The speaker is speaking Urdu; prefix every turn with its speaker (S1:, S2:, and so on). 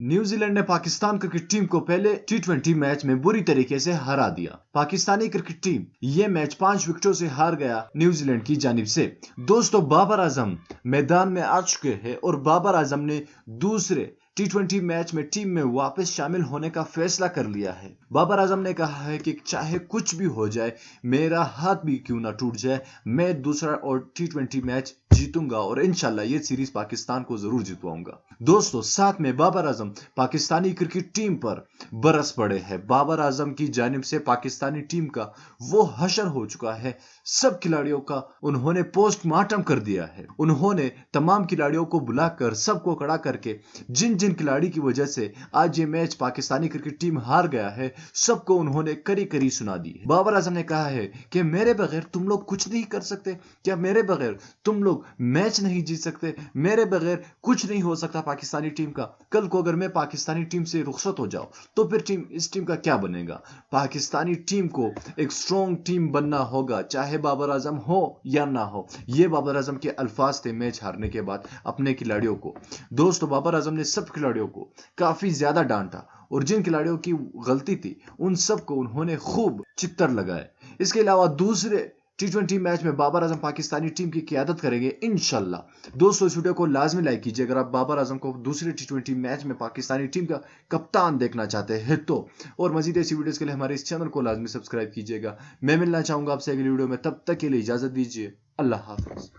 S1: نیوزی لینڈ نے پاکستان کرکٹ ٹیم کو پہلے ٹی20 میچ میں بری طریقے سے ہرا دیا۔ پاکستانی کرکٹ ٹیم یہ میچ 5 وکٹوں سے ہار گیا نیوزی لینڈ کی جانب سے۔ دوستو، بابر اعظم میدان میں آ چکے ہیں اور بابر اعظم نے دوسرے ٹی20 میچ میں ٹیم میں واپس شامل ہونے کا فیصلہ کر لیا ہے۔ بابر اعظم نے کہا ہے کہ چاہے کچھ بھی ہو جائے، میرا ہاتھ بھی کیوں نہ ٹوٹ جائے، میں دوسرا اور ٹی20 میچ جیتوں گا اور انشاءاللہ یہ سیریز پاکستان کو ضرور جتواؤں گا۔ دوستو، ساتھ میں بابر اعظم پاکستانی کرکٹ ٹیم پر برس پڑے ہیں۔ بابر اعظم کی جانب سے پاکستانی ٹیم کا وہ حشر ہو چکا ہے، سب کھلاڑیوں کا انہوں نے پوسٹ مارٹم کر دیا ہے۔ انہوں نے تمام کھلاڑیوں کو بلا کر سب کو کھڑا کر کے جن کھلاڑی کی وجہ سے آج یہ میچ پاکستانی کرکٹ ٹیم ہار گیا ہے، سب کو انہوں نے کری کری سنا دی ہے۔ بابر اعظم نے کہا ہے کہ میرے بغیر تم لوگ کچھ نہیں کر سکتے، کیا میرے بغیر تم لوگ میچ نہیں جیت سکتے، میرے بغیر کچھ نہیں ہو سکتا پاکستانی ٹیم کا۔ کل کو اگر میں پاکستانی ٹیم سے رخصت ہو جاؤ تو پھر اس ٹیم کا کیا بنے گا؟ پاکستانی ٹیم کو ایک سٹرونگ ٹیم بننا ہوگا، چاہے بابر اعظم ہو یا نہ ہو۔ یہ بابر اعظم کے الفاظ تھے میچ ہارنے کے بعد اپنے کھلاڑیوں کو۔ دوستو، بابر اعظم نے سب کھلاڑیوں کو کافی زیادہ ڈانٹا اور جن کھلاڑیوں کی غلطی تھی ان سب کو انہوں نے خوب چتر لگائے۔ اس کے علاوہ دوسرے ٹی20 میچ میں بابر اعظم پاکستانی ٹیم کی قیادت کریں گے انشاءاللہ۔ دوستو، اس ویڈیو کو لازمی لائک کیجیے اگر آپ بابر اعظم کو دوسرے ٹی20 میچ میں پاکستانی ٹیم کا کپتان دیکھنا چاہتے ہیں تو، اور مزید ایسی ویڈیوز کے لیے ہمارے اس چینل کو لازمی سبسکرائب کیجیے گا۔ میں ملنا چاہوں گا آپ سے اگلی ویڈیو میں، تب تک کے لیے اجازت دیجیے۔ اللہ حافظ۔